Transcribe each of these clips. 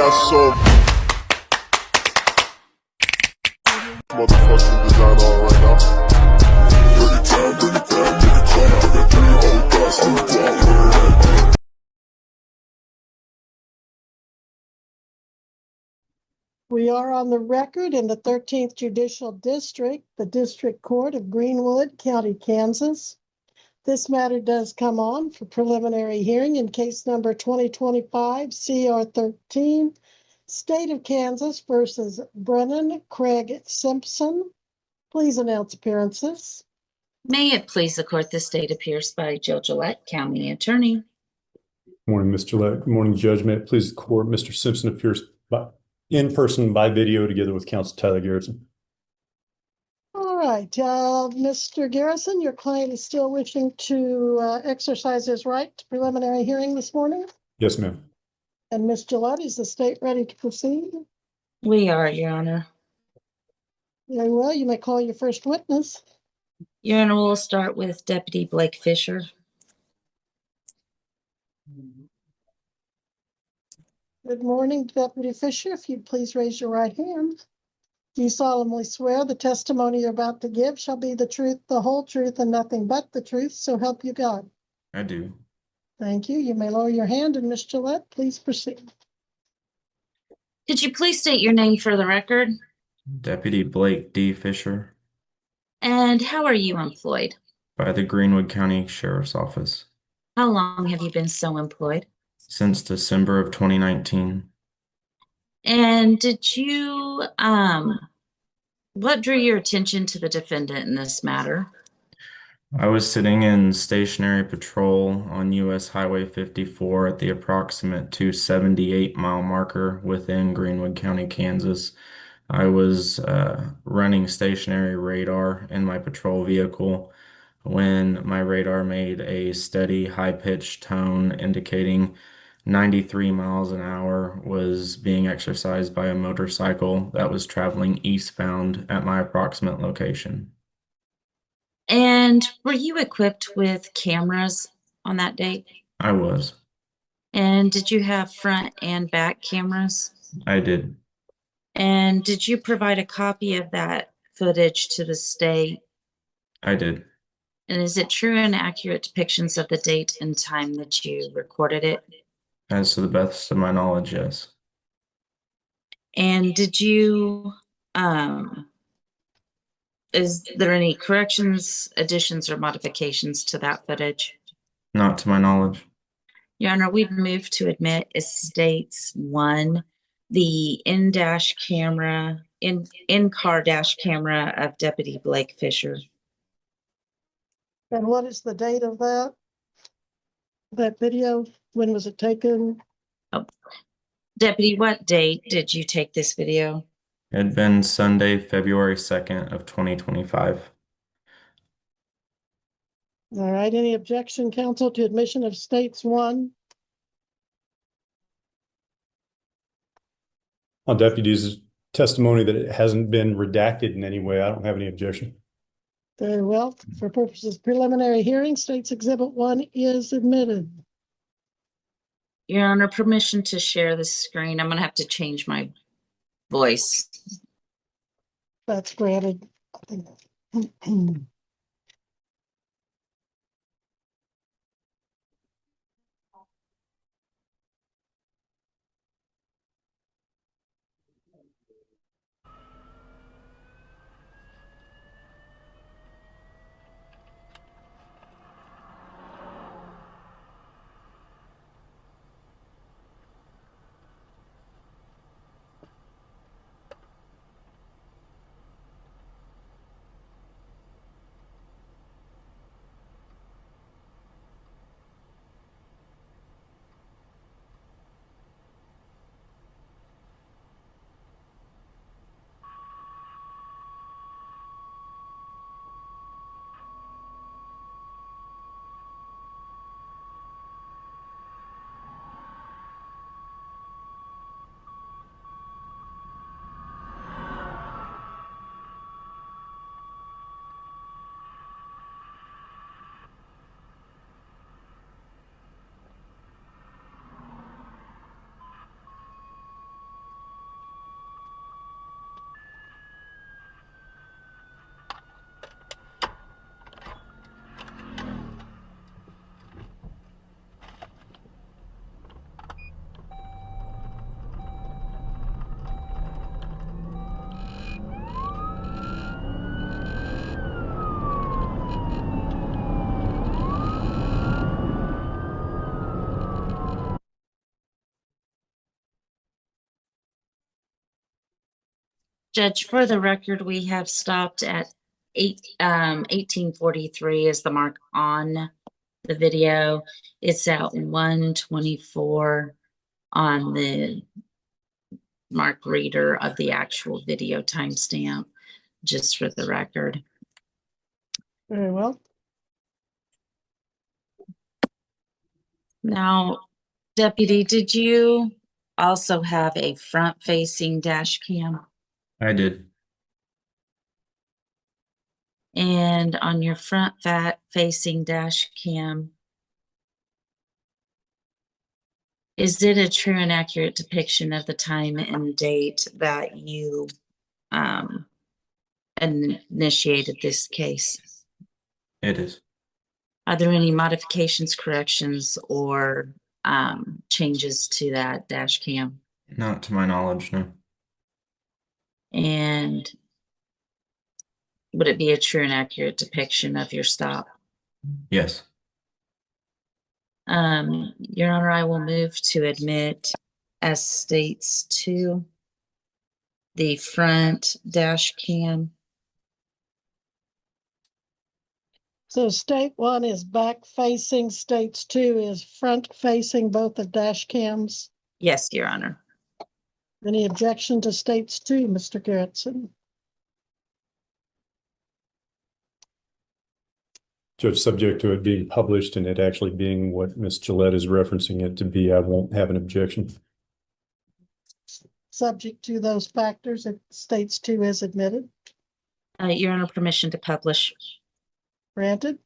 got some motherfucking design on right now. Bring it down, bring it down, bring it down. I got 3 old thoughts on the block. We are on the record in the 13th Judicial District, the District Court of Greenwood, County, Kansas. This matter does come on for preliminary hearing in case number 2025 CR 13, State of Kansas versus Brennan Craig Simpson. Please announce appearances. May it please the court, the state appears by Jill Gillette, County Attorney. Morning, Ms. Gillette. Good morning, Judge. May it please the court, Mr. Simpson appears in person by video together with Counsel Tyler Garrison. All right, Mr. Garrison, your client is still wishing to exercise his right to preliminary hearing this morning? Yes, ma'am. And Ms. Gillette, is the state ready to proceed? We are, Your Honor. Very well, you may call your first witness. Your Honor, we'll start with Deputy Blake Fisher. Good morning, Deputy Fisher. If you'd please raise your right hand. Do you solemnly swear the testimony you're about to give shall be the truth, the whole truth, and nothing but the truth, so help you God? I do. Thank you. You may lower your hand, and Ms. Gillette, please proceed. Could you please state your name for the record? Deputy Blake D. Fisher And how are you employed? by the Greenwood County Sheriff's Office How long have you been so employed? since December of 2019. And did you, what drew your attention to the defendant in this matter? I was sitting in stationary patrol on US Highway 54 at the approximate 278-mile marker within Greenwood County, Kansas. I was running stationary radar in my patrol vehicle when my radar made a steady, high-pitched tone indicating 93 miles an hour was being exercised by a motorcycle that was traveling eastbound at my approximate location. And were you equipped with cameras on that date? I was. And did you have front and back cameras? I did. And did you provide a copy of that footage to the state? I did. And is it true and accurate depictions of the date and time that you recorded it? As to the best of my knowledge, yes. And did you, is there any corrections, additions, or modifications to that footage? Not to my knowledge. Your Honor, we've moved to admit as states one, the in-dash camera, in-car dash camera of Deputy Blake Fisher. And what is the date of that video? When was it taken? Oh. Deputy, what date did you take this video? It had been Sunday, February 2nd of 2025. All right, any objection, counsel, to admission of states one? On deputy's testimony that it hasn't been redacted in any way, I don't have any objection. Very well. For purposes of preliminary hearing, States Exhibit 1 is admitted. Your Honor, permission to share the screen. I'm going to have to change my voice. That's granted. Judge, for the record, we have stopped at 1843 is the mark on the video. It's at 124 on the mark reader of the actual video timestamp, just for the record. Very well. Now, Deputy, did you also have a front-facing dash cam? I did. And on your front-facing dash cam, is it a true and accurate depiction of the time and date that you initiated this case? It is. Are there any modifications, corrections, or changes to that dash cam? Not to my knowledge, no. And would it be a true and accurate depiction of your stop? Yes. Your Honor, I will move to admit as states 2, the front dash cam. So state 1 is back facing, states 2 is front facing, both of dash cams. Yes, Your Honor. Any objection to states 2, Mr. Gerritsen? Judge, subject to it being published and it actually being what Ms. Gillette is referencing it to be, I won't have an objection. Subject to those factors, if states 2 is admitted. Your Honor, permission to publish. Granted.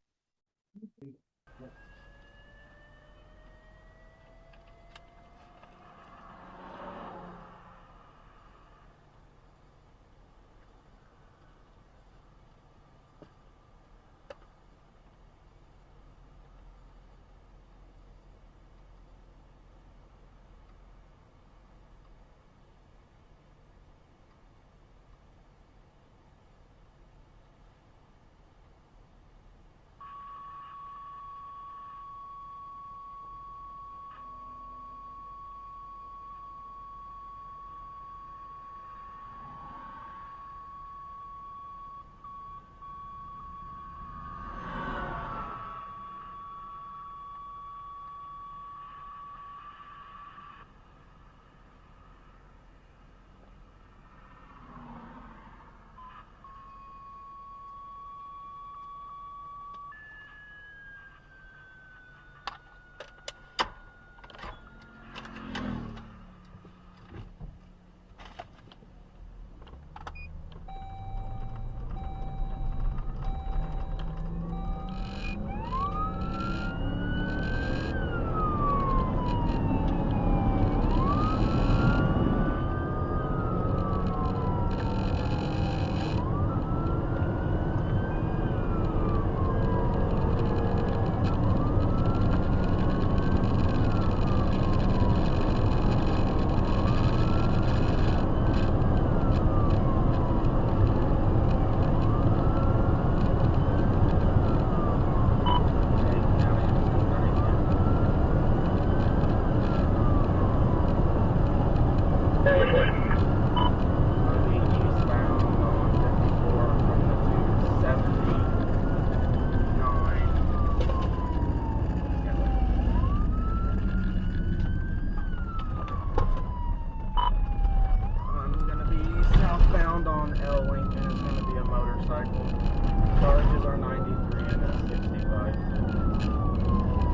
Charges are 93 and a 65.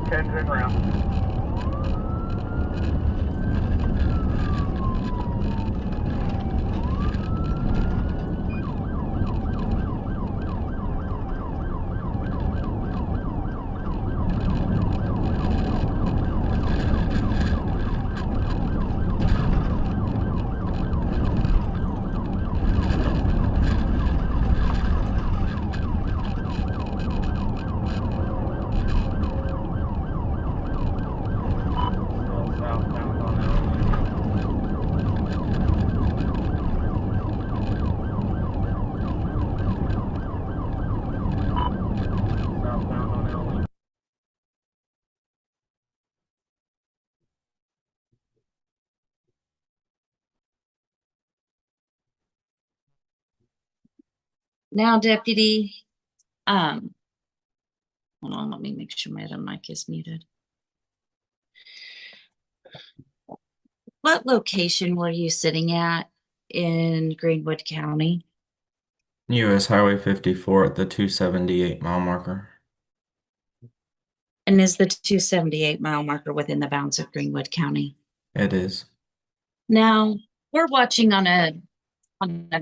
10 turn around. Southbound Now, Deputy, hold on, let me make sure my other mic is muted. What location were you sitting at in Greenwood County? US Highway 54 at the 278 mile marker. And is the 278 mile marker within the bounds of Greenwood County? It is. Now, we're watching on a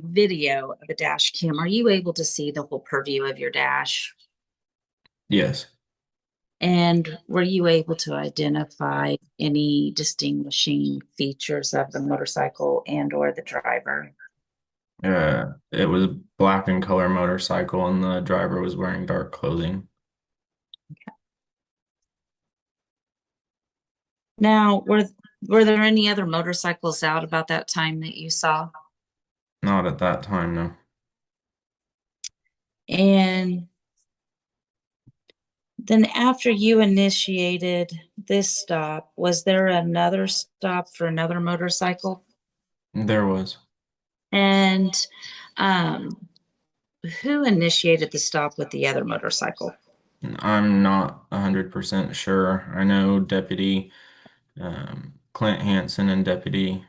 video of a dash cam. Are you able to see the whole purview of your dash? Yes. And were you able to identify any distinguishing features of the motorcycle and or the driver? It was black in color motorcycle and the driver was wearing dark clothing. Now, were there any other motorcycles out about that time that you saw? Not at that time, no. And then after you initiated this stop, was there another stop for another motorcycle? There was. And who initiated the stop with the other motorcycle? I'm not 100% sure. I know Deputy Clint Hansen and Deputy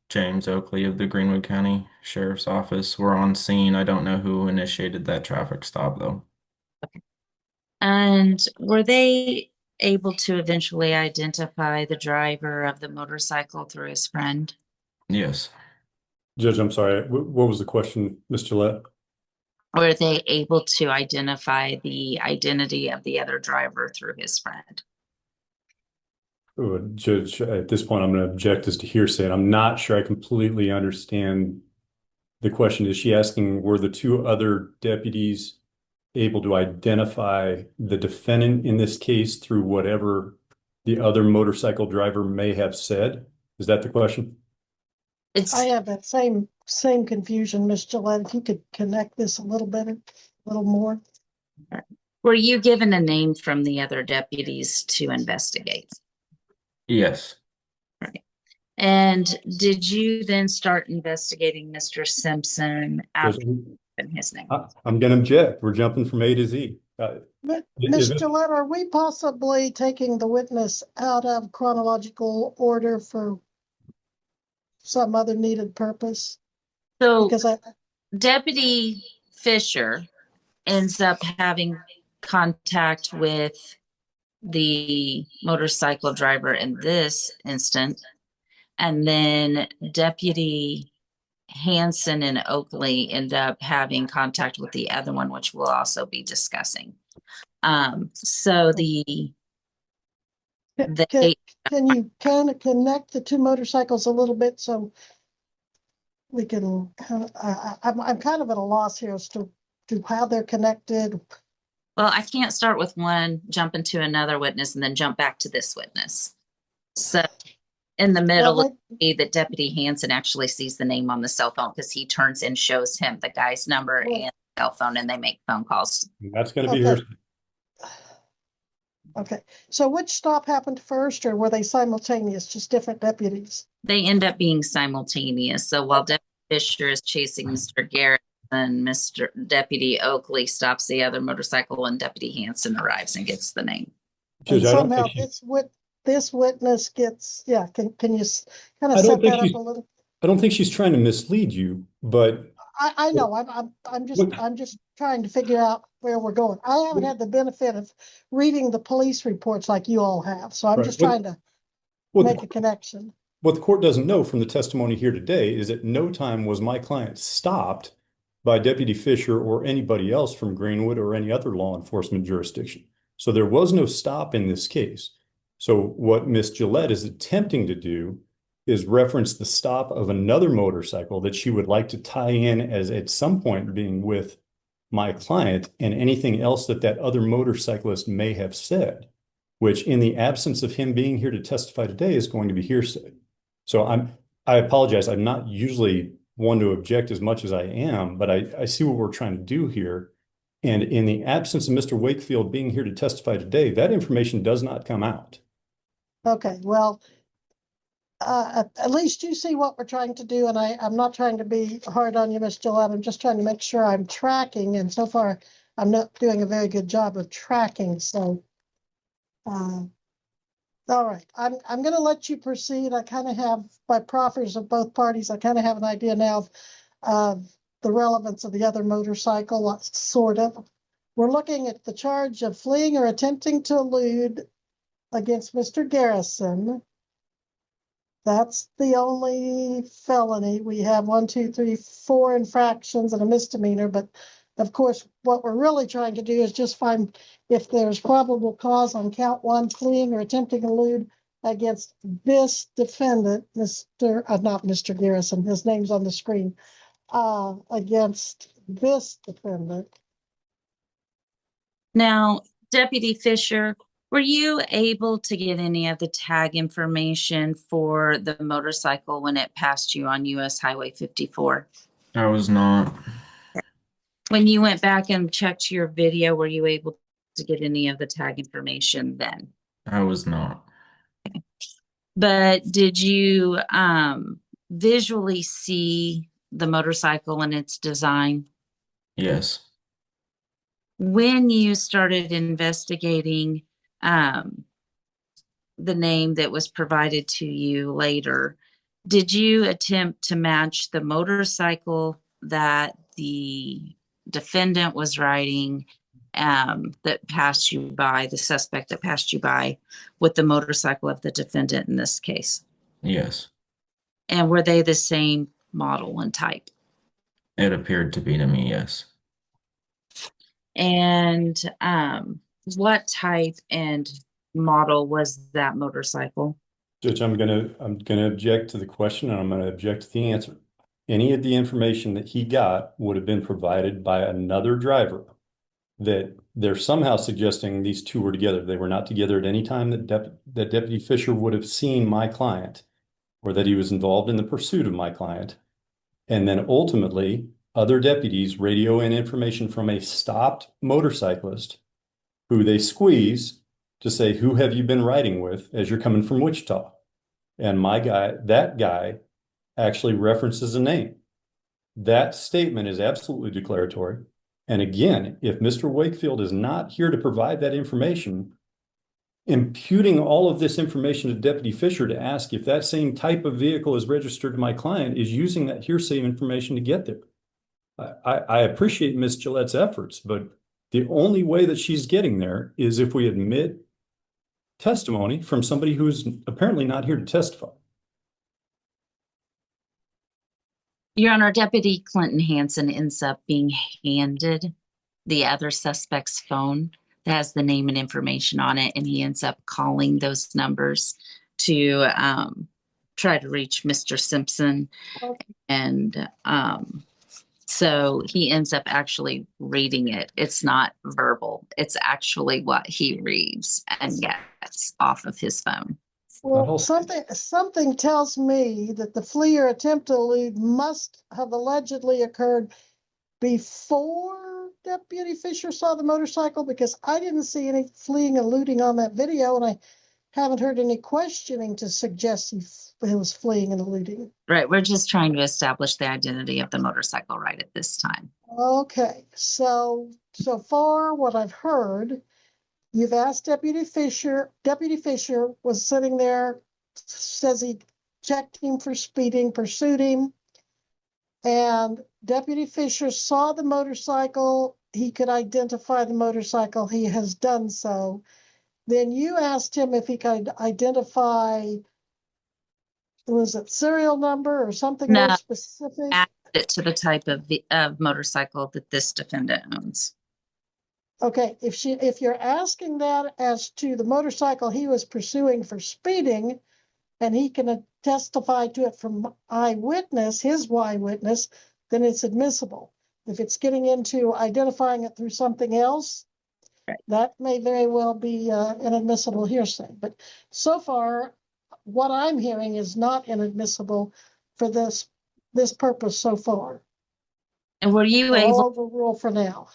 James Oakley of the Greenwood County Sheriff's Office were on scene. I don't know who initiated that traffic stop, though. And were they able to eventually identify the driver of the motorcycle through his friend? Yes. Judge, I'm sorry. What was the question, Ms. Gillette? Were they able to identify the identity of the other driver through his friend? Oh, Judge, at this point, I'm going to object as to hearsay. And I'm not sure I completely understand the question. Is she asking, were the two other deputies able to identify the defendant in this case through whatever the other motorcycle driver may have said? Is that the question? I have that same confusion, Miss Gillette. If you could connect this a little better, a little more. Were you given a name from the other deputies to investigate? Yes. Right. And did you then start investigating Mr. Simpson after his name? I'm going to object. We're jumping from A to Z. Ms. Gillette, are we possibly taking the witness out of chronological order for some other needed purpose? So Because Deputy Fisher ends up having contact with the motorcycle driver in this instant. And then Deputy Hansen and Oakley end up having contact with the other one, which we'll also be discussing. So can you kind of connect the two motorcycles a little bit so we can I'm kind of at a loss here as to how they're connected. Well, I can't start with one, jump into another witness, and then jump back to this witness. So in the middle, that Deputy Hansen actually sees the name on the cell phone because he turns and shows him the guy's number and cell phone, and they make phone calls. That's going to be yours. Okay. So which stop happened first, or were they simultaneous, just different deputies? They end up being simultaneous. So while Deputy Fisher is chasing Mr. Garrett, and Mr. Deputy Oakley stops the other motorcycle, and Deputy Hansen arrives and gets the name. And somehow this witness gets, can you kind of set that up a little? I don't think she's trying to mislead you, but I know I'm just trying to figure out where we're going. I haven't had the benefit of reading the police reports like you all have, so I'm just trying to make a connection. What the court doesn't know from the testimony here today is at no time was my client stopped by Deputy Fisher or anybody else from Greenwood or any other law enforcement jurisdiction. So there was no stop in this case. So what Ms. Gillette is attempting to do is reference the stop of another motorcycle that she would like to tie in as at some point being with my client and anything else that that other motorcyclist may have said, which in the absence of him being here to testify today is going to be hearsay. So I apologize. I'm not usually one to object as much as I am, but I see what we're trying to do here. And in the absence of Mr. Wakefield being here to testify today, that information does not come out. Okay, well, at least you see what we're trying to do, and I'm not trying to be hard on you, Miss Gillette. I'm just trying to make sure I'm tracking, and so far I'm not doing a very good job of tracking. So, all right, I'm going to let you proceed. I kind of have, by proffers of both parties, I kind of have an idea now of the relevance of the other motorcycle, sort of. We're looking at the charge of fleeing or attempting to elude against Mr. Garrison. That's the only felony. We have 1, 2, 3, 4 infractions and a misdemeanor. But of course, what we're really trying to do is just find if there's probable cause on count 1, fleeing or attempting to elude against this defendant, not Mr. Garrison, his name's on the screen, against this defendant. Now, Deputy Fisher, were you able to get any of the tag information for the motorcycle when it passed you on US Highway 54? I was not. When you went back and checked your video, were you able to get any of the tag information then? I was not. But did you visually see the motorcycle and its design? Yes. When you started investigating the name that was provided to you later, did you attempt to match the motorcycle that the defendant was riding that passed you by, the suspect that passed you by, with the motorcycle of the defendant in this case? Yes. And were they the same model and type? It appeared to be to me, yes. And what type and model was that motorcycle? Judge, I'm gonna object to the question, and I'm gonna object to the answer. Any of the information that he got would have been provided by another driver. That they're somehow suggesting these two were together. They were not together at any time that Deputy Fisher would have seen my client, or that he was involved in the pursuit of my client. And then ultimately, other deputies radio in information from a stopped motorcyclist who they squeeze to say, who have you been riding with as you're coming from Wichita? And that guy actually references a name. That statement is absolutely declaratory. And again, if Mr. Wakefield is not here to provide that information, imputing all of this information to Deputy Fisher to ask if that same type of vehicle is registered to my client is using that hearsay information to get there. I appreciate Ms. Gillette's efforts, but the only way that she's getting there is if we admit testimony from somebody who is apparently not here to testify. Your Honor, Deputy Clinton Hansen ends up being handed the other suspect's phone that has the name and information on it, and he ends up calling those numbers to try to reach Mr. Simpson. And so he ends up actually reading it. It's not verbal. It's actually what he reads and gets off of his phone. Well, something tells me that the flee or attempt to elude must have allegedly occurred before Deputy Fisher saw the motorcycle, because I didn't see any fleeing and eluding on that video, and I haven't heard any questioning to suggest he was fleeing and eluding. Right. We're just trying to establish the identity of the motorcycle right at this time. Okay. So far what I've heard, you've asked Deputy Fisher. Deputy Fisher was sitting there, says he checked him for speeding, pursued him, and Deputy Fisher saw the motorcycle. He could identify the motorcycle. He has done so. Then you asked him if he could identify, was it serial number or something more specific? Add it to the type of motorcycle that this defendant owns. Okay, if you're asking that as to the motorcycle he was pursuing for speeding, and he can testify to it from his eyewitness, then it's admissible. If it's getting into identifying it through something else, right, that may very well be inadmissible hearsay. But so far, what I'm hearing is not inadmissible for this purpose so far. And were you able overrule for now?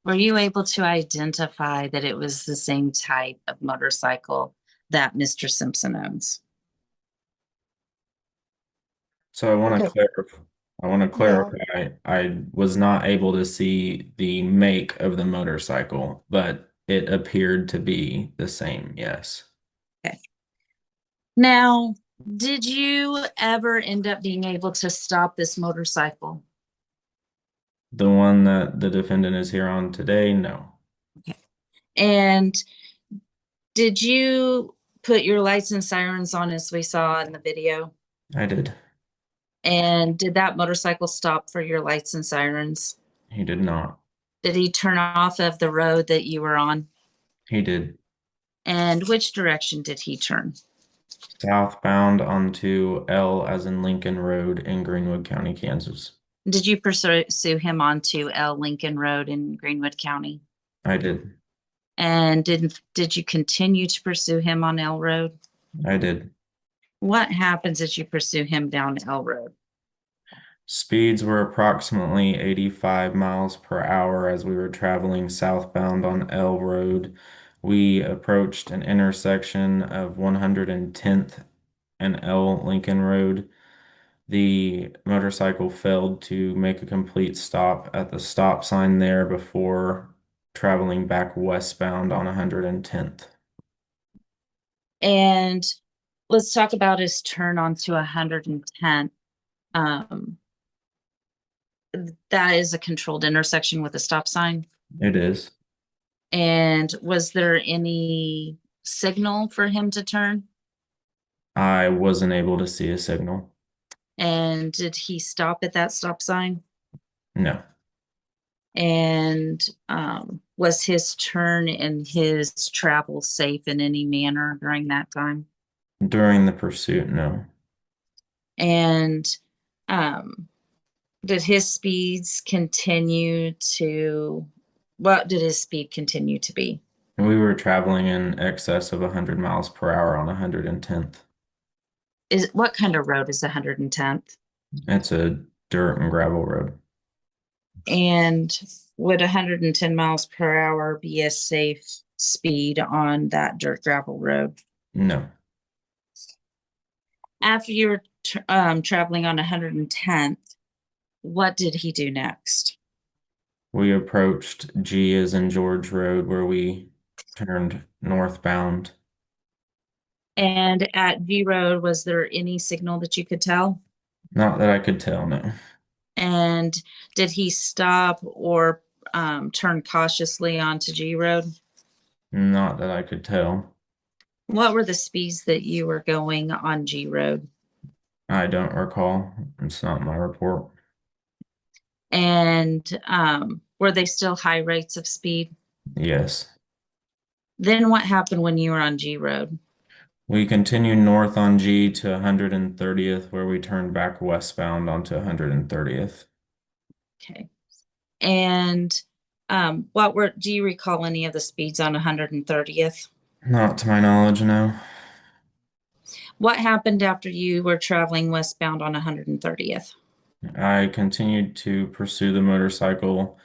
Were you able to identify that it was the same type of motorcycle that Mr. Simpson owns? So I want to Okay. clarify. I want to Yeah. clarify. I was not able to see the make of the motorcycle, but it appeared to be the same. Yes, Okay. Now, did you ever end up being able to stop this motorcycle? the one that the defendant is here on today. No, And did you put your lights and sirens on as we saw in the video? I did. And did that motorcycle stop for your lights and sirens? He did not. Did he turn off of the road that you were on? He did. And which direction did he turn? Southbound onto L as in Lincoln Road in Greenwood County, Kansas. Did you pursue him onto L Lincoln Road in Greenwood County? I did. And did you continue to pursue him on L Road? I did. What happens as you pursue him down L Road? Speeds were approximately 85 miles per hour as we were traveling southbound on L Road. We approached an intersection of 110th and L Lincoln Road. The motorcycle failed to make a complete stop at the stop sign there before traveling back westbound on 110th. And let's talk about his turn onto 110. That is a controlled intersection with a stop sign. It is. And was there any signal for him to turn? I wasn't able to see a signal. And did he stop at that stop sign? No. And was his turn and his travel safe in any manner during that time? During the pursuit, no. And did his speeds continue to, what did his speed continue to be? We were traveling in excess of 100 miles per hour on 110th. What kind of road is 110th? It's a dirt and gravel road. And would 110 miles per hour be a safe speed on that dirt gravel road? No. After you were traveling on 110th, what did he do next? We approached G as in George Road where we turned northbound. And at V Road, was there any signal that you could tell? Not that I could tell, no. And did he stop or turn cautiously onto G Road? Not that I could tell. What were the speeds that you were going on G Road? I don't recall. It's not my report. And were they still high rates of speed? Yes. Then what happened when you were on G Road? We continued north on G to 130th, where we turned back westbound onto 130th. Okay. And do you recall any of the speeds on 130th? Not to my knowledge, no. What happened after you were traveling westbound on 130th? I continued to pursue the motorcycle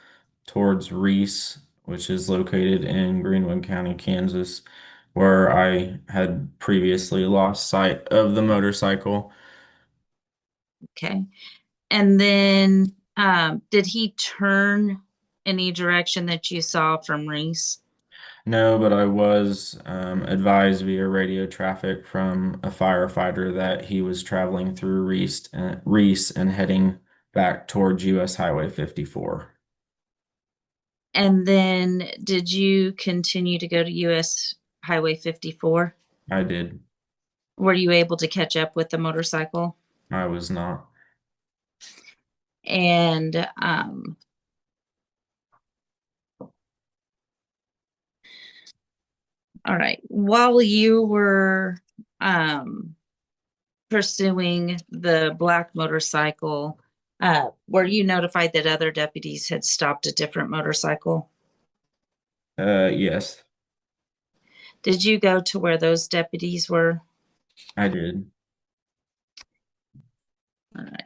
towards Reese, which is located in Greenwood County, Kansas, where I had previously lost sight of the motorcycle. Okay. And then did he turn any direction that you saw from Reese? No, but I was advised via radio traffic from a firefighter that he was traveling through Reese and heading back towards US Highway 54. And then did you continue to go to US Highway 54? I did. Were you able to catch up with the motorcycle? I was not. And all right, while you were pursuing the black motorcycle, were you notified that other deputies had stopped a different motorcycle? Yes, Did you go to where those deputies were? I did. All right.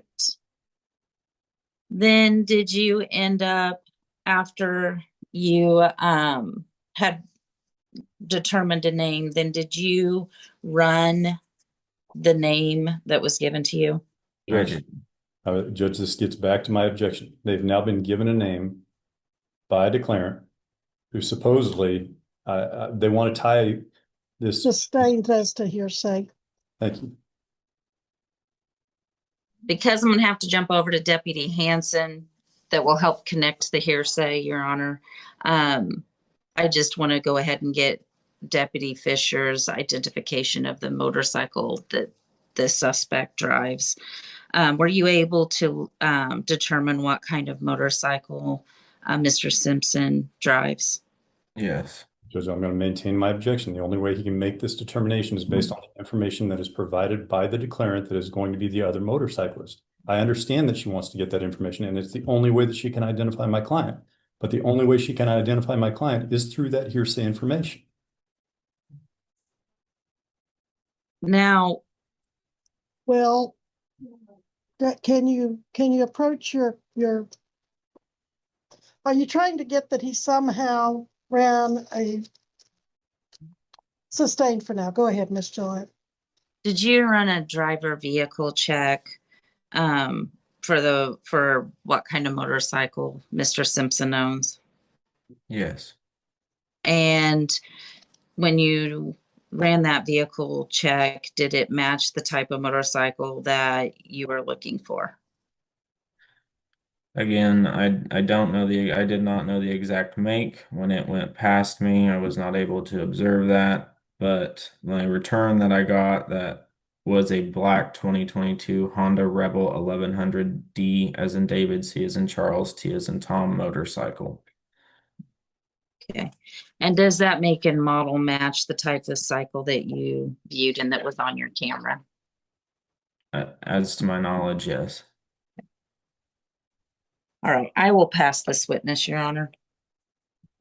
Then did you end up, after you had determined a name, then did you run the name that was given to you? I Judge, did. Judge, this gets back to my objection. They've now been given a name by a declarant who supposedly, they want to tie this. Sustained as to hearsay. Thank you. Because I'm gonna have to jump over to Deputy Hanson that will help connect the hearsay, Your Honor. I just want to go ahead and get Deputy Fisher's identification of the motorcycle that the suspect drives. Were you able to determine what kind of motorcycle Mr. Simpson drives? Yes. Judge, I'm going to maintain my objection. The only way he can make this determination is based on the information that is provided by the declarant that is going to be the other motorcyclist. I understand that she wants to get that information, and it's the only way that she can identify my client. But the only way she can identify my client is through that hearsay information. Now, Well, can you approach your, are you trying to get that he somehow ran a, sustained for now? Go ahead, Miss Gillette. did you run a driver vehicle check for what kind of motorcycle Mr. Simpson owns? Yes. And when you ran that vehicle check, did it match the type of motorcycle that you were looking for? Again, I don't know I did not know the exact make when it went past me. I was not able to observe that, but my return that I got that was a black 2022 Honda Rebel 1100D as in David, C as in Charles, T as in Tom motorcycle. Okay. And does that make and model match the type of cycle that you viewed and that was on your camera? As to my knowledge, yes. All right, I will pass this witness, Your Honor.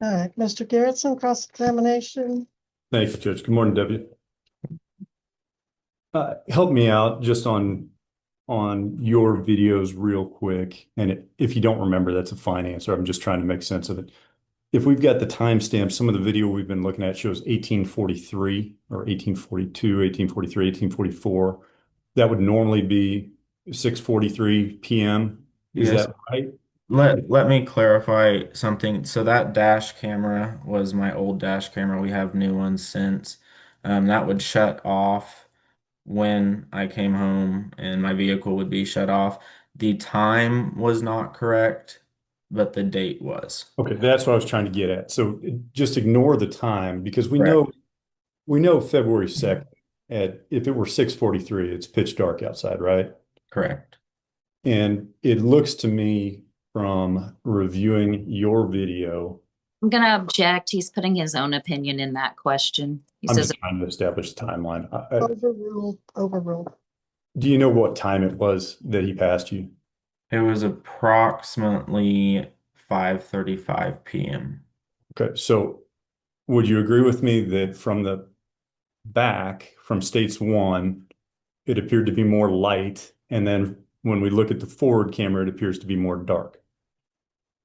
All right, Mr. Garrettson, cross-examination. Thank you, Judge. Good morning, Deputy. Help me out just on your videos real quick. And if you don't remember, that's a fine answer. I'm just trying to make sense of it. If we've got the timestamp, some of the video we've been looking at shows 1843 or 1842, 1843, 1844. That would normally be 6:43 p.m. Is Yes. that right? Let me clarify something. So that dash camera was my old dash camera. We have new ones since. That would shut off when I came home and my vehicle would be shut off. The time was not correct, but the date was. Okay, that's what I was trying to get at. So just ignore the time because we Correct. know February 2nd at if it were 6:43, it's pitch dark outside, right? Correct. And it looks to me from reviewing your video, I'm going to object. He's putting his own opinion in that question. He I'm says, just trying to establish a timeline. Overruled. Do you know what time it was that he passed you? It was approximately 5:35 p.m. Okay, so would you agree with me that from the back, from states one, it appeared to be more light, and then when we look at the forward camera, it appears to be more dark?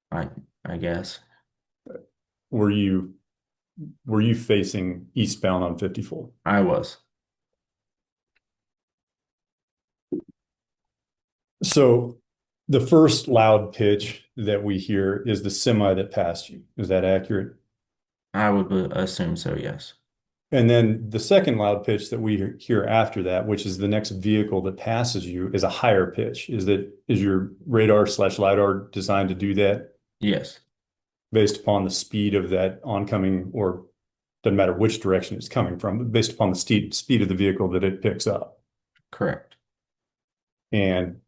I guess. Were you facing eastbound on 54? I was. So the first loud pitch that we hear is the semi that passed you. Is that accurate? I would assume so, yes. And then the second loud pitch that we hear after that, which is the next vehicle that passes you, is a higher pitch. Is your radar/lidar designed to do that Yes. based upon the speed of that oncoming, or doesn't matter which direction it's coming from, but based upon the speed of the vehicle that it picks up? Correct. And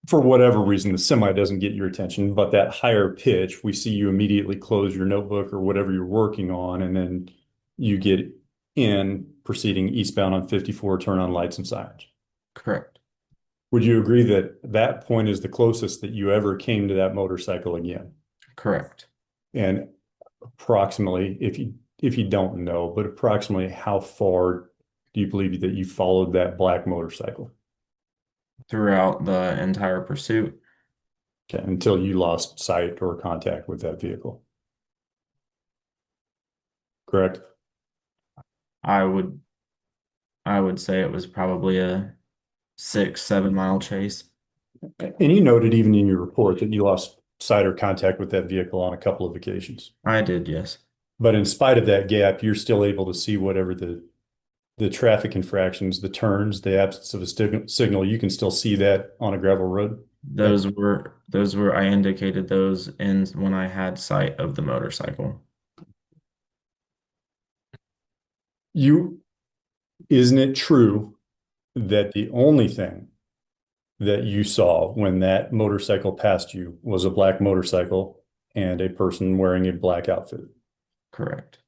for whatever reason, the semi doesn't get your attention, but that higher pitch, we see you immediately close your notebook or whatever you're working on, and then you get in proceeding eastbound on 54, turn on lights and sirens. Correct. Would you agree that that point is the closest that you ever came to that motorcycle again? Correct. And approximately, if you don't know, but approximately how far do you believe that you followed that black motorcycle? Throughout the entire pursuit. Okay, until you lost sight or contact with that vehicle. Correct? I would say it was probably a 6, 7 mile chase. And you noted even in your report that you lost sight or contact with that vehicle on a couple of occasions. I did, yes. But in spite of that gap, you're still able to see whatever the traffic infractions, the turns, the absence of a signal, you can still see that on a gravel road. Those were I indicated those in when I had sight of the motorcycle. Isn't it true that the only thing that you saw when that motorcycle passed you was a black motorcycle and a person wearing a black outfit? Correct.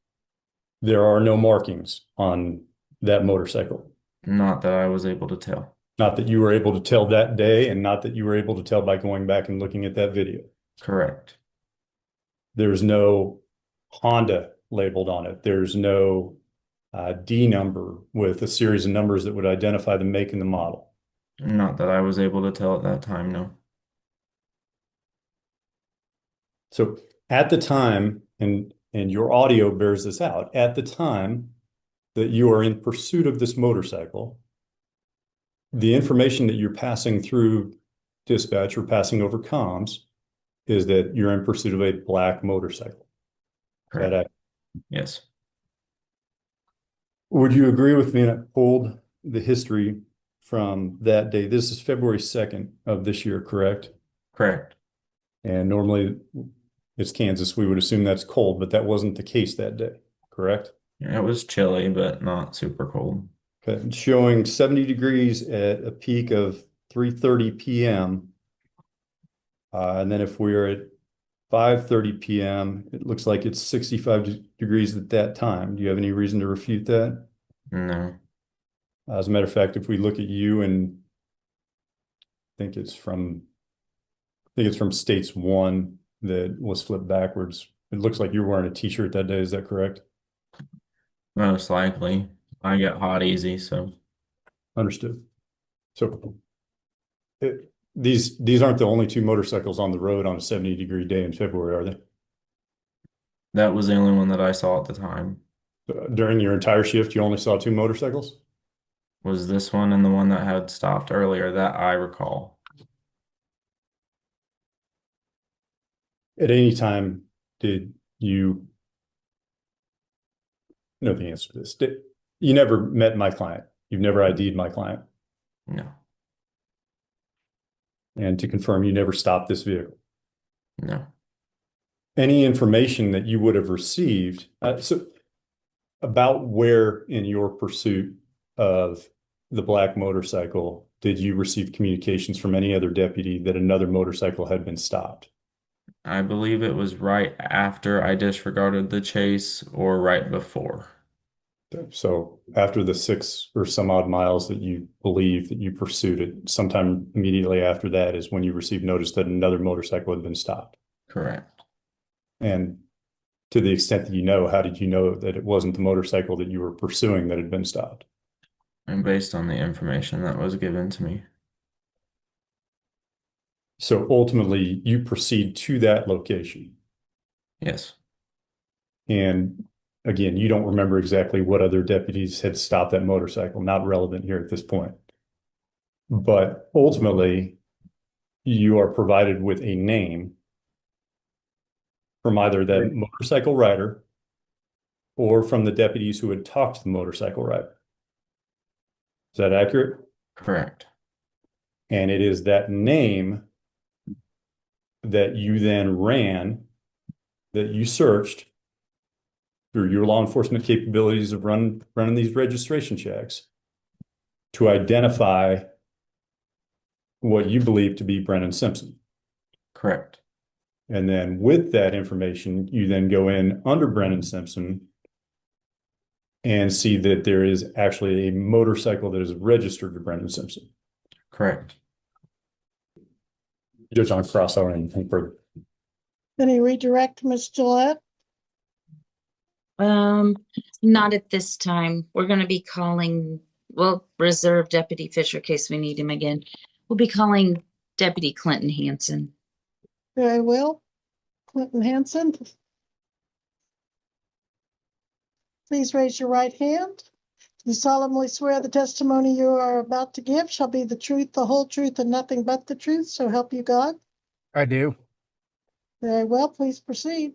There are no markings on that motorcycle. Not that I was able to tell. Not that you were able to tell that day, and not that you were able to tell by going back and looking at that video. Correct. There's no Honda labeled on it. There's no D number with a series of numbers that would identify the make and the model. Not that I was able to tell at that time, no. So at the time, and your audio bears this out, at the time that you are in pursuit of this motorcycle, the information that you're passing through dispatch or passing over comms is that you're in pursuit of a black motorcycle. Correct. Yes. Would you agree with me? And I pulled the history from that day. This is February 2nd of this year, correct? Correct. And normally it's Kansas. We would assume that's cold, but that wasn't the case that day, correct? Yeah, it was chilly, but not super cold. Okay. It's showing 70 degrees at a peak of 3:30 p.m. And then if we're at 5:30 p.m., it looks like it's 65 degrees at that time. Do you have any reason to refute that? No. As a matter of fact, if we look at you, and I think it's from States 1 that was flipped backwards. It looks like you're wearing a t-shirt that day. Is that correct? Most likely. I get hot easy, so. Understood. So these aren't the only two motorcycles on the road on a 70-degree day in February, are they? That was the only one that I saw at the time. During your entire shift, you only saw two motorcycles? Was this one and the one that had stopped earlier that I recall. At any time, did you know the answer to this? You never met my client. You've never ID'd my client. No. And to confirm, you never stopped this vehicle. No. Any information that you would have received, so about where in your pursuit of the black motorcycle did you receive communications from any other deputy that another motorcycle had been stopped? I believe it was right after I disregarded the chase or right before. So after the 6 or some odd miles that you believe that you pursued it, sometime immediately after that is when you received notice that another motorcycle had been stopped. Correct. And to the extent that you know, how did you know that it wasn't the motorcycle that you were pursuing that had been stopped? And based on the information that was given to me. So ultimately, you proceed to that location. Yes. And again, you don't remember exactly what other deputies had stopped that motorcycle, not relevant here at this point. But ultimately, you are provided with a name from either that motorcycle rider or from the deputies who had talked to the motorcycle rider. Is that accurate? Correct. And it is that name that you then ran, that you searched through your law enforcement capabilities of running these registration checks to identify what you believe to be Brennan Simpson. Correct. And then with that information, you then go in under Brennan Simpson and see that there is actually a motorcycle that is registered to Brennan Simpson. Correct. Judge on cross or anything further. Any redirect, Ms. Gillette? Not at this time. We're gonna be calling, well, reserve Deputy Fisher in case we need him again. We'll be calling Deputy Clinton Hanson. Very well. Clinton Hanson. Please raise your right hand. You solemnly swear the testimony you are about to give shall be the truth, the whole truth, and nothing but the truth, so help you God? I do. Very well, please proceed.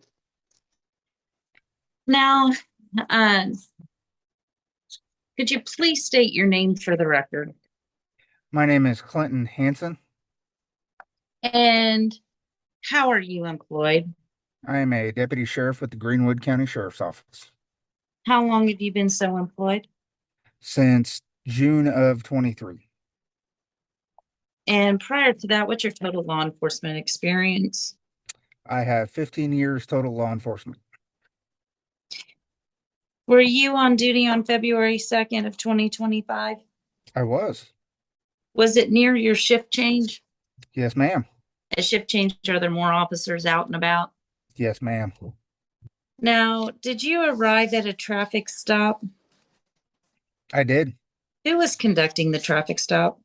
Now, uh, could you please state your name for the record? My name is Clinton Hanson. And how are you employed? I am a deputy sheriff with the Greenwood County Sheriff's Office How long have you been so employed? since June of 23. And prior to that, what's your total law enforcement experience? I have 15 years total law enforcement. Were you on duty on February 2nd of 2025? I was. Was it near your shift change? Yes, ma'am. A shift change, are there more officers out and about? Yes, ma'am. Now, did you arrive at a traffic stop? I did. Who was conducting the traffic stop?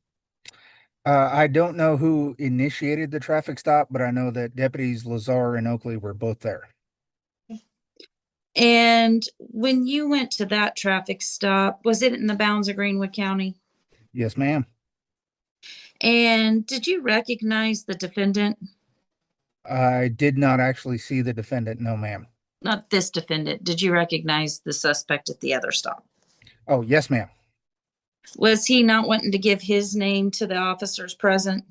I don't know who initiated the traffic stop, but I know that deputies Lazar and Oakley were both there. And when you went to that traffic stop, was it in the bounds of Greenwood County? Yes, ma'am. And did you recognize the defendant? I did not actually see the defendant. No, ma'am. Not this defendant. Did you recognize the suspect at the other stop? Oh, yes, ma'am. Was he not wanting to give his name to the officers present?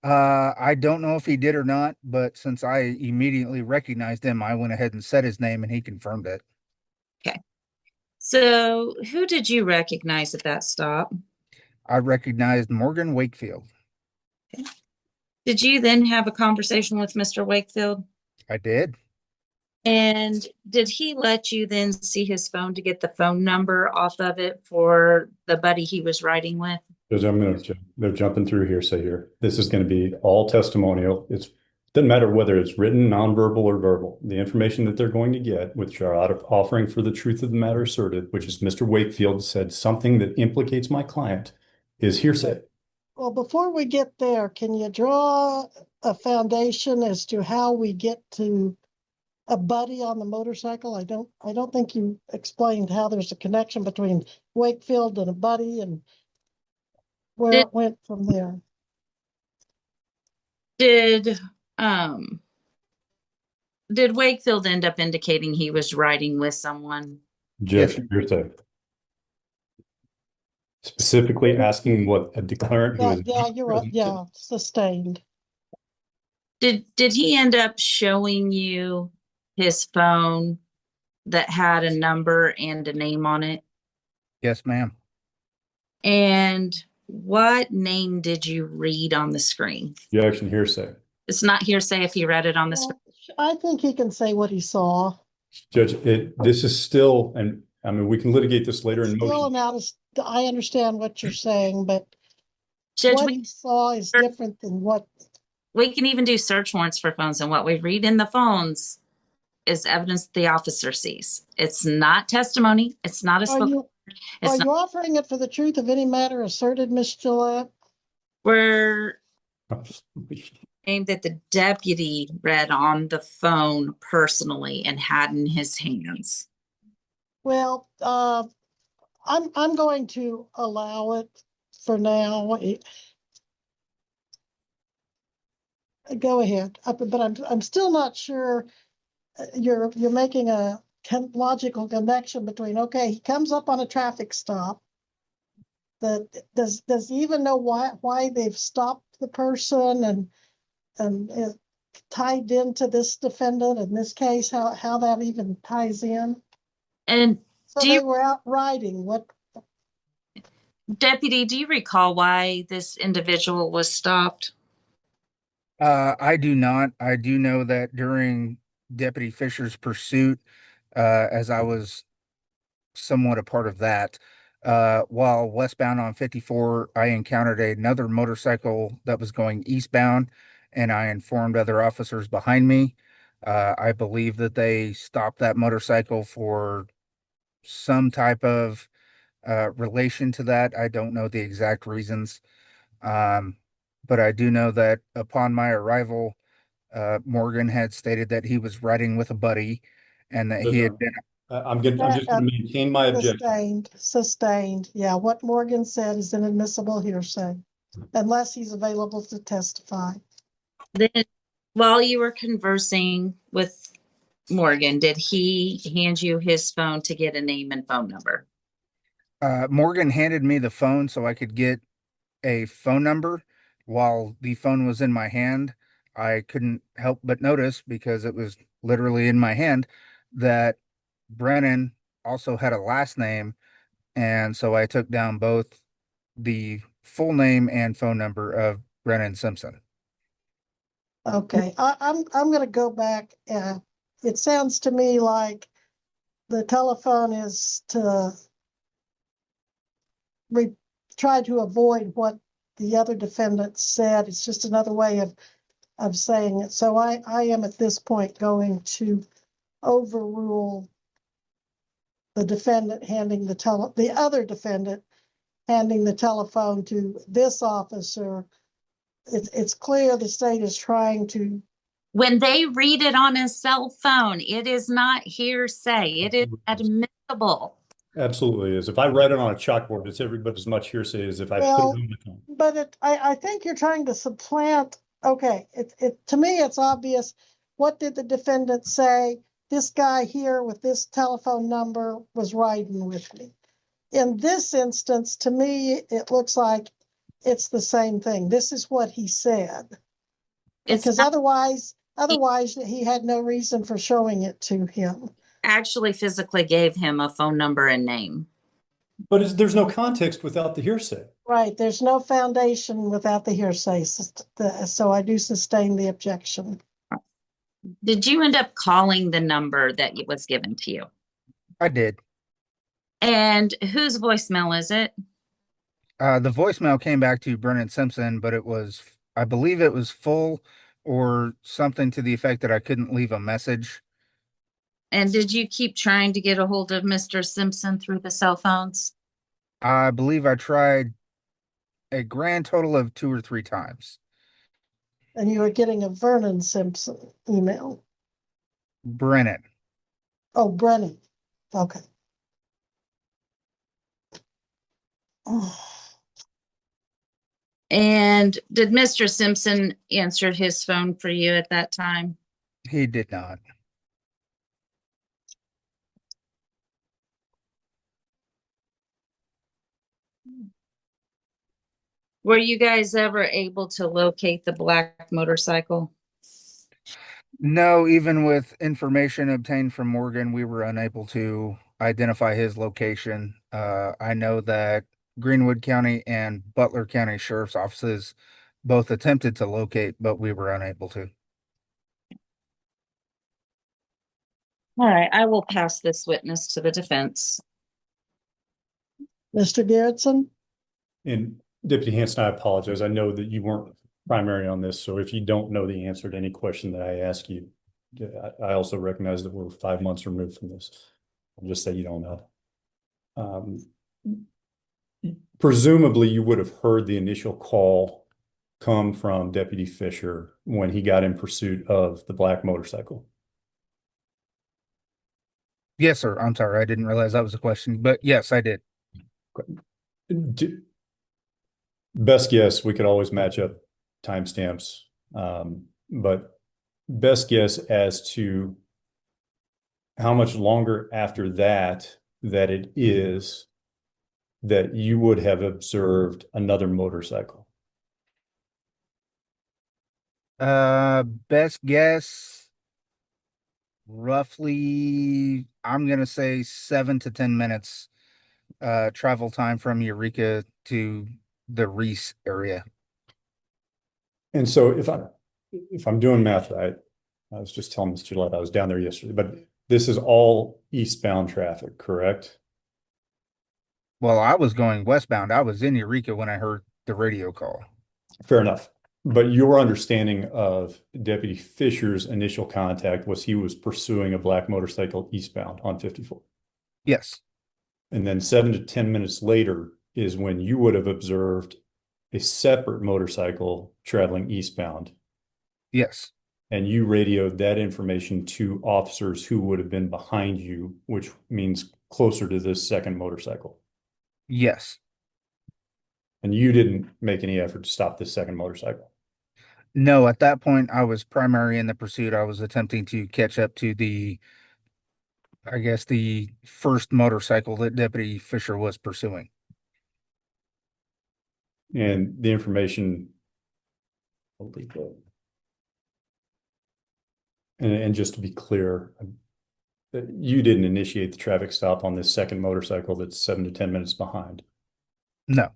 I don't know if he did or not, but since I immediately recognized him, I went ahead and said his name and he confirmed it. Okay. So who did you recognize at that stop? I recognized Morgan Wakefield. Did you then have a conversation with Mr. Wakefield? I did. And did he let you then see his phone to get the phone number off of it for the buddy he was riding with? Judge, they're jumping through hearsay here. This is going to be all testimonial. Doesn't matter whether it's written, nonverbal, or verbal. The information that they're going to get, which are out of offering for the truth of the matter asserted, which is Mr. Wakefield said something that implicates my client, is hearsay. Well, before we get there, can you draw a foundation as to how we get to a buddy on the motorcycle? I don't think you explained how there's a connection between Wakefield and a buddy and where Did it went from there. did um did Wakefield end up indicating he was riding with someone? Judge, Yes. hearsay. Specifically asking what a declarant who Yeah, is yeah, not you're right. present Yeah, sustained. Did he end up showing you his phone that had a number and a name on it? Yes, ma'am. And what name did you read on the screen? Objection, hearsay. It's not hearsay if you read it on the screen. Well, I think he can say what he saw. Judge, this is still, and I mean, we can litigate this later in Still motion. an out of, I understand what you're saying, but Judge, what he saw is different than what. we can even do search warrants for phones, and what we read in the phones is evidence the officer sees. It's not testimony. It's not a Are spoken. you It's not. offering it for the truth of any matter asserted, Miss Gillette? We're saying that the deputy read on the phone personally and had in his hands. Well, I'm going to allow it for now. Go ahead, but I'm still not sure. You're making a logical connection between, okay, he comes up on a traffic stop. Does he even know why they've stopped the person and tied into this defendant in this case, how that even ties in? And So do they you, were out riding. What? deputy, do you recall why this individual was stopped? I do not. I do know that during Deputy Fisher's pursuit, as I was somewhat a part of that, while westbound on 54, I encountered another motorcycle that was going eastbound, and I informed other officers behind me. I believe that they stopped that motorcycle for some type of relation to that. I don't know the exact reasons. Um, but I do know that upon my arrival, Morgan had stated that he was riding with a buddy and that he had been I'm just gonna maintain my objection. Sustained. Yeah, what Morgan said is inadmissible hearsay, unless he's available to testify. Then, while you were conversing with Morgan, did he hand you his phone to get a name and phone number? Morgan handed me the phone so I could get a phone number. While the phone was in my hand, I couldn't help but notice, because it was literally in my hand, that Brennan also had a last name. And so I took down both the full name and phone number of Brennan Simpson. Okay, I'm gonna go back. It sounds to me like the telephone is to try to avoid what the other defendant said. It's just another way of saying it. So I am at this point going to overrule the defendant handing the other defendant handing the telephone to this officer. It's clear the state is trying to. When they read it on a cell phone, it is not hearsay. It is admissible. Absolutely is. If I read it on a chalkboard, it's every bit as much hearsay as if I put it Well, on the phone. but I think you're trying to supplant. Okay, to me, it's obvious. What did the defendant say? This guy here with this telephone number was riding with me. In this instance, to me, it looks like it's the same thing. This is what he said. It's Because not otherwise he had no reason for showing it to him. actually physically gave him a phone number and name. But there's no context without the hearsay. Right, there's no foundation without the hearsay, so I do sustain the objection. Did you end up calling the number that was given to you? I did. And whose voicemail is it? The voicemail came back to Brennan Simpson, but I believe it was full, or something to the effect that I couldn't leave a message. And did you keep trying to get a hold of Mr. Simpson through the cell phones? I believe I tried a grand total of 2 or 3 times. And you were getting a Vernon Simpson email. Brennan. Oh, Brennan. Okay. And did Mr. Simpson answer his phone for you at that time? He did not. Were you guys ever able to locate the black motorcycle? No, even with information obtained from Morgan, we were unable to identify his location. I know that Greenwood County and Butler County Sheriff's offices both attempted to locate, but we were unable to. All right, I will pass this witness to the defense. Mr. Garrettson? And Deputy Hanson, I apologize. I know that you weren't primary on this, so if you don't know the answer to any question that I ask you, I also recognize that we're 5 months removed from this. I'll just say you don't know. Presumably, you would have heard the initial call come from Deputy Fisher when he got in pursuit of the black motorcycle. Yes, sir. I'm sorry. I didn't realize that was a question, but yes, I did. Best guess, we could always match up timestamps, but best guess as to how much longer after that it is that you would have observed another motorcycle. Best guess, roughly, I'm gonna say 7 to 10 minutes travel time from Eureka to the Reese area. And so if I'm doing math right, I was just telling Ms. Gillette, I was down there yesterday, but this is all eastbound traffic, correct? Well, I was going westbound. I was in Eureka when I heard the radio call. Fair enough. But your understanding of Deputy Fisher's initial contact was he was pursuing a black motorcycle eastbound on 54. Yes. And then 7 to 10 minutes later is when you would have observed a separate motorcycle traveling eastbound. Yes. And you radioed that information to officers who would have been behind you, which means closer to this second motorcycle. Yes. And you didn't make any effort to stop this second motorcycle. No, at that point, I was primary in the pursuit. I was attempting to catch up to the, I guess, the first motorcycle that Deputy Fisher was pursuing. And the information, and just to be clear, you didn't initiate the traffic stop on this second motorcycle that's 7 to 10 minutes behind. No.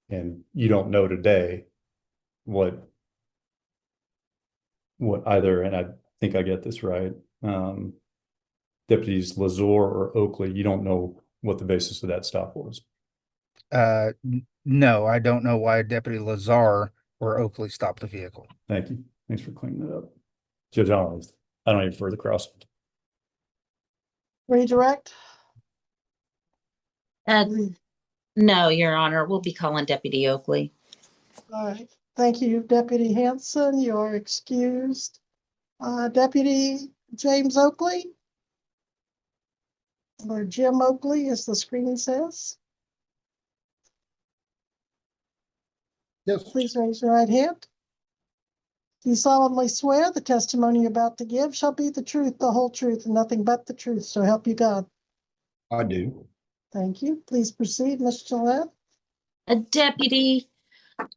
And you don't know today what either, and I think I get this right, Deputies Lazar or Oakley, you don't know what the basis of that stop was. No, I don't know why Deputy Lazar or Oakley stopped the vehicle. Thank you. Thanks for cleaning that up. Judge, I don't even further cross. Redirect? No, Your Honor, we'll be calling Deputy Oakley. All right. Thank you, Deputy Hanson. You're excused. Deputy James Oakley? Or Jim Oakley, as the screen says. Yes, Please raise your right hand. Do you solemnly swear the testimony you're about to give shall be the truth, the whole truth, and nothing but the truth, so help you God? I do. Thank you. Please proceed, Ms. Gillette. A deputy,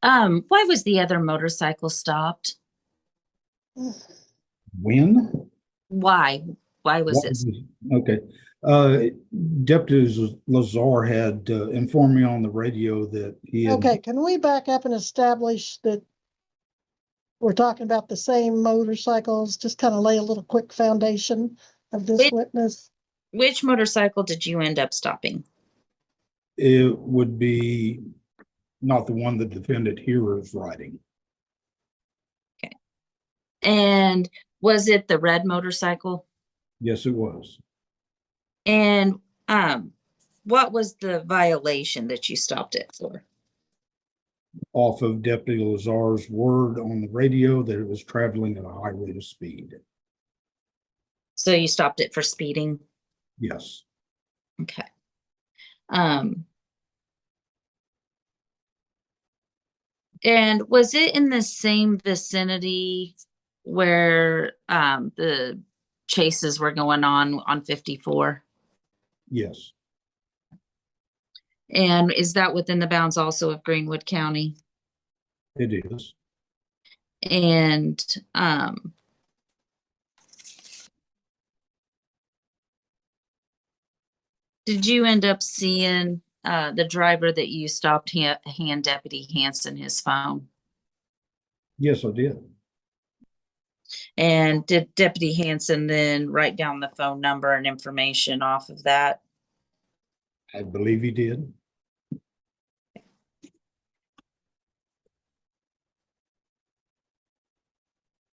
why was the other motorcycle stopped? When? Why? Why was it? Okay. Deputy Lazar had informed me on the radio that he had. Okay, can we back up and establish that we're talking about the same motorcycles? Just kind of lay a little quick foundation of this witness. Which motorcycle did you end up stopping? It would be not the one the defendant here is riding. Okay. And was it the red motorcycle? Yes, it was. And what was the violation that you stopped it for? Off of Deputy Lazar's word on the radio that it was traveling at a high rate of speed. So you stopped it for speeding? Yes. Okay. And was it in the same vicinity where the chases were going on 54? Yes. And is that within the bounds also of Greenwood County? It is. And did you end up seeing the driver that you stopped hand Deputy Hanson his phone? Yes, I did. And did Deputy Hanson then write down the phone number and information off of that? I believe he did.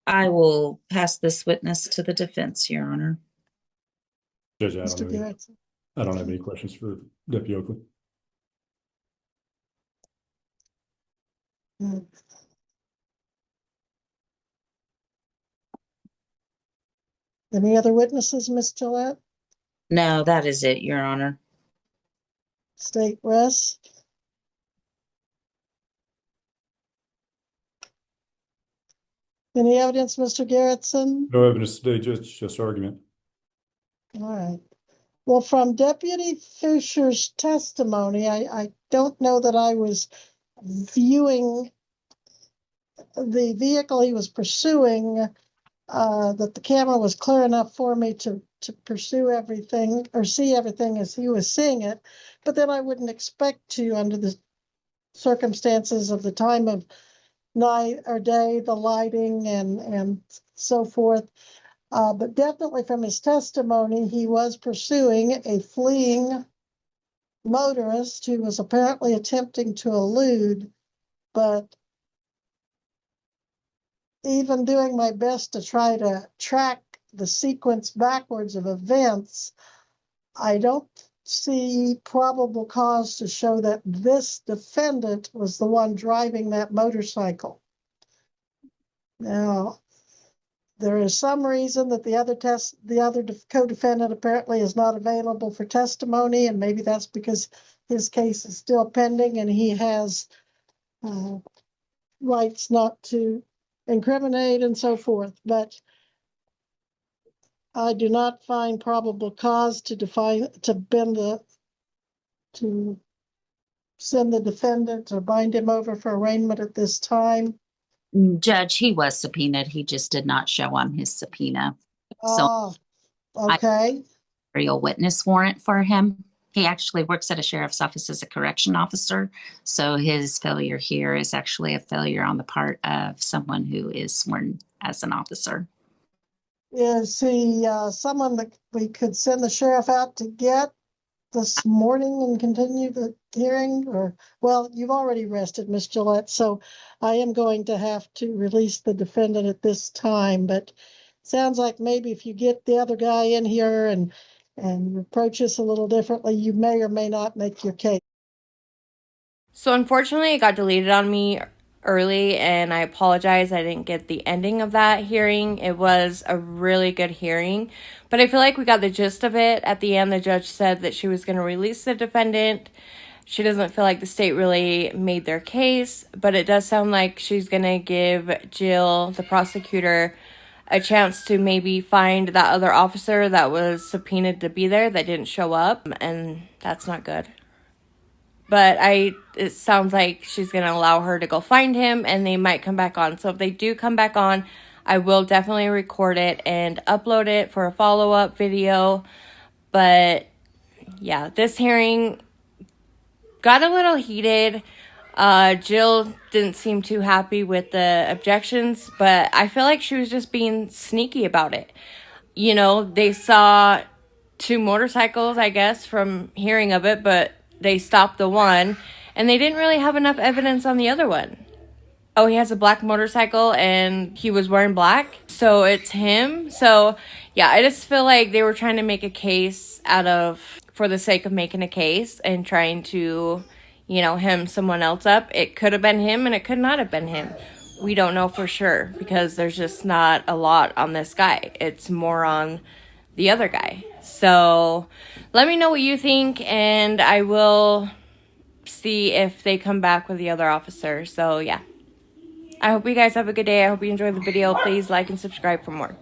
I will pass this witness to the defense, Your Honor. Judge, I don't have any questions for Deputy Oakley. Any other witnesses, Ms. Gillette? No, that is it, Your Honor. State rest. Any evidence, Mr. Garrettson? No evidence today, Judge, just argument. All right. Well, from Deputy Fisher's testimony, I don't know that I was viewing the vehicle he was pursuing, that the camera was clear enough for me to pursue everything or see everything as he was seeing it. But then I wouldn't expect to, under the circumstances of the time of night or day, the lighting and so forth. But definitely from his testimony, he was pursuing a fleeing motorist who was apparently attempting to elude, but even doing my best to try to track the sequence backwards of events, I don't see probable cause to show that this defendant was the one driving that motorcycle. Now, There is some reason that the other co-defendant apparently is not available for testimony, and maybe that's because his case is still pending and he has rights not to incriminate and so forth. But I do not find probable cause to send the defendant or bind him over for arraignment at this time. Judge, he was subpoenaed. He just did not show on his subpoena. So Ah, okay. real witness warrant for him. He actually works at a sheriff's office as a correction officer. So his failure here is actually a failure on the part of someone who is sworn as an officer. Is he someone that we could send the sheriff out to get this morning and continue the hearing? Or, well, you've already rested, Miss Gillette, so I am going to have to release the defendant at this time. But sounds like maybe if you get the other guy in here and approach this a little differently, you may or may not make your case. So unfortunately, it got deleted on me early, and I apologize. I didn't get the ending of that hearing. It was a really good hearing, but I feel like we got the gist of it. At the end, the judge said that she was going to release the defendant. She doesn't feel like the state really made their case, but it does sound like she's going to give Jill, the prosecutor, a chance to maybe find that other officer that was subpoenaed to be there that didn't show up, and that's not good. But it sounds like she's going to allow her to go find him, and they might come back on. So if they do come back on, I will definitely record it and upload it for a follow-up video. But yeah, this hearing got a little heated. Jill didn't seem too happy with the objections, but I feel like she was just being sneaky about it. You know, they saw 2 motorcycles, I guess, from hearing of it, but they stopped the one, and they didn't really have enough evidence on the other one. Oh, he has a black motorcycle, and he was wearing black, so it's him. So, yeah, I just feel like they were trying to make a case for the sake of making a case and trying to, hem someone else up. It could have been him, and it could not have been him. We don't know for sure, because there's just not a lot on this guy. It's more on the other guy. So let me know what you think, and I will see if they come back with the other officer. So yeah, I hope you guys have a good day. I hope you enjoyed the video. Please like and subscribe for more.